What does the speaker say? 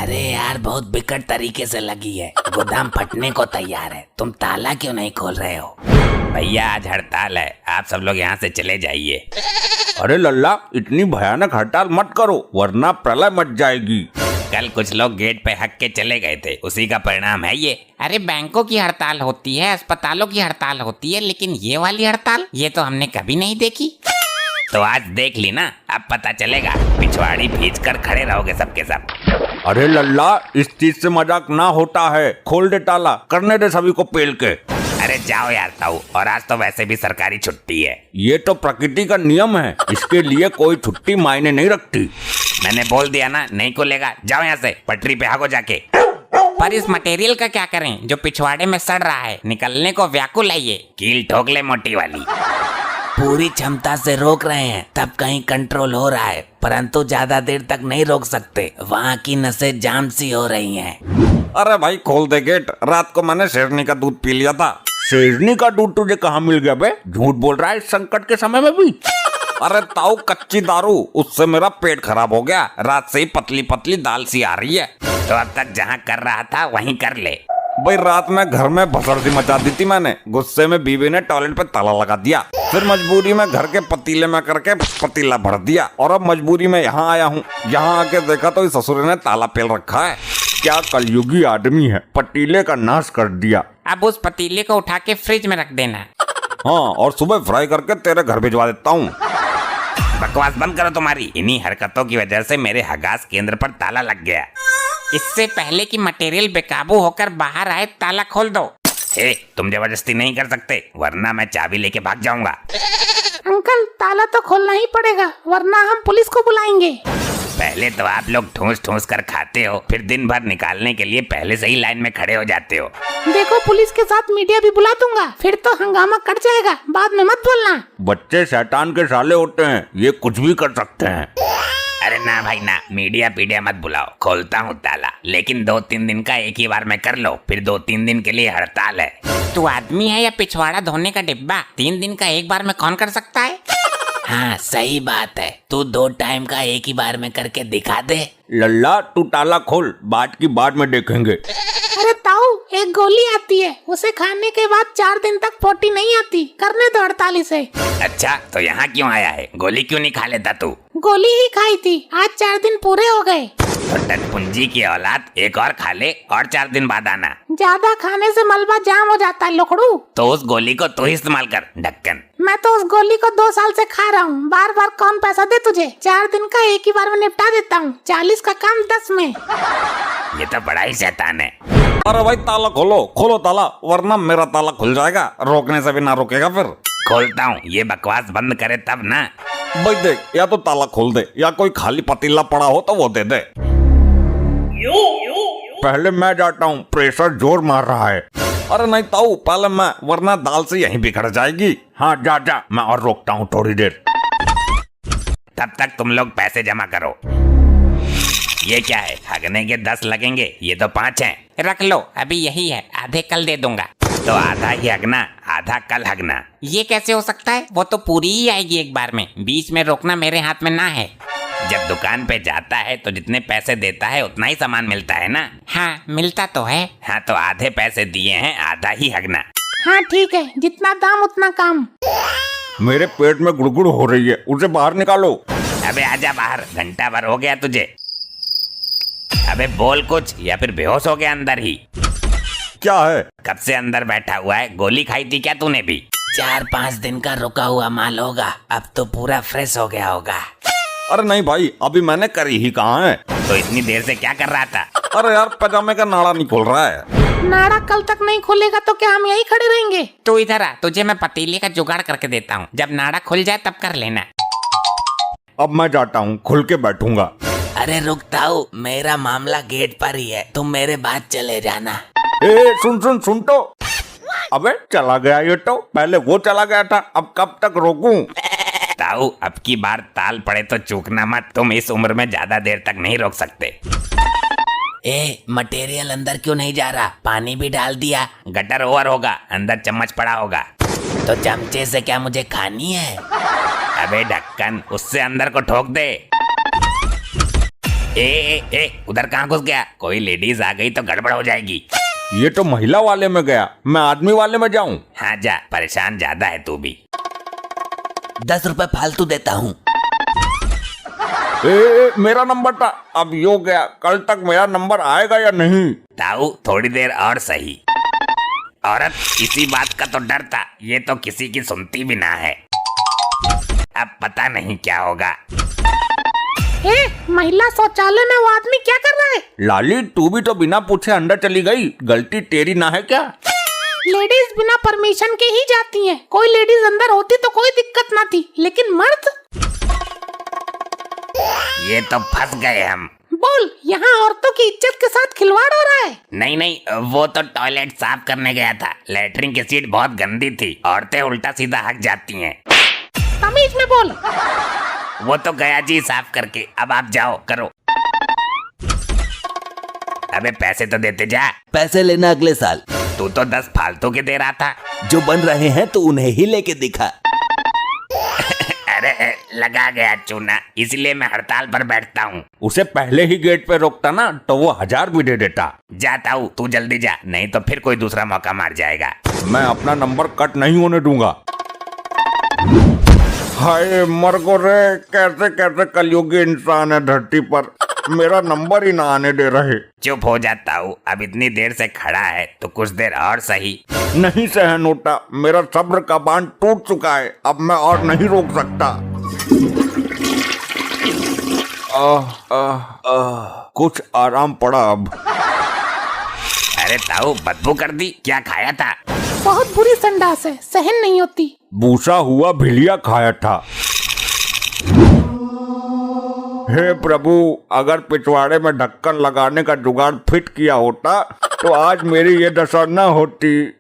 अरे यार बहुत बिकट तरीके से लगी है, गोदाम फटने को तैयार है। तुम ताला क्यों नहीं खोल रहे हो? भैया आज हड़ताल है, आप सब लोग यहाँ से चले जाइए। अरे लल्ला, इतनी भयानक हड़ताल मत करो वरना प्रलय मच जाएगी। कल कुछ लोग गेट पे हक के चले गए थे, उसी का परिणाम है ये। अरे बैंकों की हड़ताल होती है, अस्पतालों की हड़ताल होती है, लेकिन ये वाली हड़ताल ये तो हमने कभी नहीं देखी। तो आज देख ली ना, अब पता चलेगा। पिछवाड़ी भींच कर खड़े रहोगे सबके सब। अरे लल्ला, इस चीज से मजाक ना होता है, खोल दे ताला, करने दे सभी को पेल के। अरे जाओ यार ताऊ, और आज तो वैसे भी सरकारी छुट्टी है। ये तो प्रकृति का नियम है, इसके लिए कोई छुट्टी मायने नहीं रखती। मैंने बोल दिया ना, नहीं खुलेगा। जाओ यहाँ से, पटरी पे भागो जाके। पर इस मटेरियल का क्या करें जो पिछवाड़े में सड़ रहा है? निकलने को व्याकुल है ये। कील ठोक ले मोटी वाली। पूरी क्षमता से रोक रहे हैं तब कहीं कंट्रोल हो रहा है, परंतु ज्यादा देर तक नहीं रोक सकते, वहाँ की नसें जाम सी हो रही हैं। अरे भाई खोल दे गेट, रात को मैंने शेरनी का दूध पी लिया था। शेरनी का दूध तुझे कहाँ मिल गया बे? झूठ बोल रहा है इस संकट के समय में भी। अरे ताऊ, कच्ची दारू, उससे मेरा पेट खराब हो गया। रात से ही पतली पतली दाल सी आ रही है। तो अब तक जहाँ कर रहा था वहीं कर ले। भाई रात में घर में भसड़ सी मचा दी थी मैंने, गुस्से में बीवी ने टॉयलेट पे ताला लगा दिया, फिर मजबूरी में घर के पतीले में करके पतीला भर दिया, और अब मजबूरी में यहाँ आया हूँ। यहाँ आके देखा तो इस ससुर ने ताला पेल रखा है। क्या कलयुगी आदमी है, पतीले का नाश कर दिया। अब उस पतीले को उठा के फ्रिज में रख देना। हाँ, और सुबह फ्राई करके तेरे घर भिजवा देता हूँ। बकवास बंद करो तुम्हारी। इन्हीं हरकतों की वजह से मेरे हगास केंद्र पर ताला लग गया। इससे पहले कि मटेरियल बेकाबू होकर बाहर आए, ताला खोल दो। तुम जबरदस्ती नहीं कर सकते, वरना मैं चाबी लेके भाग जाऊंगा। अंकल, ताला तो खोलना ही पड़ेगा, वरना हम पुलिस को बुलाएंगे। पहले तो आप लोग ठूस ठूस कर खाते हो, फिर दिन भर निकालने के लिए पहले से ही लाइन में खड़े हो जाते हो। देखो, पुलिस के साथ मीडिया भी बुला दूंगा, फिर तो हंगामा कट जाएगा। बाद में मत बोलना। बच्चे शैतान के साले होते हैं, ये कुछ भी कर सकते हैं। अरे ना भाई ना, मीडिया पीडिया मत बुलाओ, खोलता हूँ ताला, लेकिन 2-3 दिन का एक ही बार में कर लो, फिर 2-3 दिन के लिए हड़ताल है। तू आदमी है या पिछवाड़ा धोने का डिब्बा? 3 दिन का एक बार में कौन कर सकता है? हाँ सही बात है, तू 2 टाइम का एक ही बार में करके दिखा दे। लल्ला, तू ताला खोल, बात की बाद में देखेंगे। अरे ताऊ, एक गोली आती है, उसे खाने के बाद 4 दिन तक पोटी नहीं आती। करने दो 48 से। अच्छा, तो यहाँ क्यों आया है? गोली क्यों नहीं खा लेता तू? गोली ही खाई थी, आज 4 दिन पूरे हो गए। तो टटपुंजी की औलाद, एक और खा ले और 4 दिन बाद आना। ज्यादा खाने से मलबा जाम हो जाता है लोकड़ू। तो उस गोली को तू ही इस्तेमाल कर, ढक्कन। मैं तो उस गोली को 2 साल से खा रहा हूँ, बार बार कौन पैसा दे तुझे? 4 दिन का एक ही बार में निपटा देता हूँ, 40 का काम 10 में। ये तो बड़ा ही शैतान है। अरे भाई ताला खोलो, खोलो ताला, वरना मेरा ताला खुल जाएगा, रोकने से भी ना रोकेगा फिर। खोलता हूँ, ये बकवास बंद करे तब ना। भाई देख, या तो ताला खोल दे या कोई खाली पतीला पड़ा हो तो वो दे दे। पहले मैं जाता हूँ, प्रेशर जोर मार रहा है। अरे नहीं ताऊ, पहले मैं, वरना दाल से यहीं बिखर जाएगी। हाँ जा जा, मैं और रोकता हूँ थोड़ी देर। तब तक तुम लोग पैसे जमा करो। ये क्या है? हगने के 10 लगेंगे, ये तो 5 हैं। रख लो, अभी यही है, आधे कल दे दूंगा। तो आधा ही हगना, आधा कल हगना। ये कैसे हो सकता है? वो तो पूरी ही आएगी एक बार में, बीच में रोकना मेरे हाथ में ना है। जब दुकान पे जाता है तो जितने पैसे देता है उतना ही सामान मिलता है ना? हाँ मिलता तो है। हाँ तो आधे पैसे दिए हैं, आधा ही हगना। हाँ ठीक है, जितना दाम उतना काम। मेरे पेट में गुड़गुड़ हो रही है, उसे बाहर निकालो। अबे आजा बाहर, घंटा भर हो गया तुझे। अबे बोल कुछ, या फिर बेहोश हो गया अंदर ही? क्या है? कब से अंदर बैठा हुआ है? गोली खाई थी क्या तूने भी? 4-5 दिन का रुका हुआ माल होगा, अब तो पूरा फ्रेश हो गया होगा। अरे नहीं भाई, अभी मैंने करी ही कहाँ है। तो इतनी देर से क्या कर रहा था? अरे यार, पजामे का नाड़ा नहीं खुल रहा है। नाड़ा कल तक नहीं खुलेगा तो क्या हम यही खड़े रहेंगे? तू इधर आ, तुझे मैं पतीले का जुगाड़ करके देता हूँ, जब नाड़ा खुल जाए तब कर लेना। अब मैं जाता हूँ, खुल के बैठूंगा। अरे रुकता हूँ, मेरा मामला गेट पर ही है, तुम मेरे बाद चले जाना। ए सुन सुन सुन तो। अबे चला गया ये तो, पहले वो चला गया था, अब कब तक रोकूं? ताऊ, अब की बार ताल पड़े तो चूकना मत, तुम इस उम्र में ज्यादा देर तक नहीं रोक सकते। मटेरियल अंदर क्यों नहीं जा रहा? पानी भी डाल दिया। गटर ओवर होगा, अंदर चम्मच पड़ा होगा। तो चमचे से क्या मुझे खानी है? अबे ढक्कन, उससे अंदर को ठोक दे। उधर कहाँ घुस गया? कोई लेडीज आ गई तो गड़बड़ हो जाएगी। ये तो महिला वाले में गया, मैं आदमी वाले में जाऊं? हाँ जा, परेशान ज्यादा है तू भी। 10 रुपए फालतू देता हूँ। मेरा नंबर था, अब यो गया। कल तक मेरा नंबर आएगा या नहीं? ताऊ थोड़ी देर और सही। औरत, इसी बात का तो डर था, ये तो किसी की सुनती भी ना है। अब पता नहीं क्या होगा। महिला शौचालय में वो आदमी क्या कर रहा है? लाली, तू भी तो बिना पूछे अंदर चली गई, गलती तेरी ना है क्या? लेडीज बिना परमिशन के ही जाती हैं। कोई लेडीज अंदर होती तो कोई दिक्कत ना थी, लेकिन मर्द। ये तो फंस गए हम। बोल, यहाँ औरतों की इज्जत के साथ खिलवाड़ हो रहा है। नहीं, वो तो टॉयलेट साफ करने गया था। लेटरिन की सीट बहुत गंदी थी, औरतें उल्टा सीधा हक जाती हैं। तमीज में बोल। वो तो गया जी साफ करके, अब आप जाओ करो। अबे पैसे तो देते जा। पैसे लेना अगले साल। तू तो 10 फालतू के दे रहा था। जो बन रहे हैं तो उन्हें ही लेके दिखा। अरे लगा गया चूना, इसलिए मैं हड़ताल पर बैठता हूँ। उसे पहले ही गेट पे रोकता ना तो वो 1000 भी दे देता। जाता हूँ, तू जल्दी जा, नहीं तो फिर कोई दूसरा मौका मार जाएगा। मैं अपना नंबर कट नहीं होने दूंगा। हाय मर गो रे, कैसे कैसे कलयुगी इंसान है धरती पर, मेरा नंबर ही ना आने दे रहे। चुप हो जाता हूँ, अब इतनी देर से खड़ा है तो कुछ देर और सही। नहीं सहन होता, मेरा सब्र का बांध टूट चुका है, अब मैं और नहीं रोक सकता। कुछ आराम पड़ा अब। अरे ताऊ, बदबू कर दी, क्या खाया था? बहुत बुरी संडास है, सहन नहीं होती। बूसा हुआ भिलिया खाया था। हे प्रभु, अगर पिछवाड़े में ढक्कन लगाने का जुगाड़ फिट किया होता तो आज मेरी ये दशा न होती।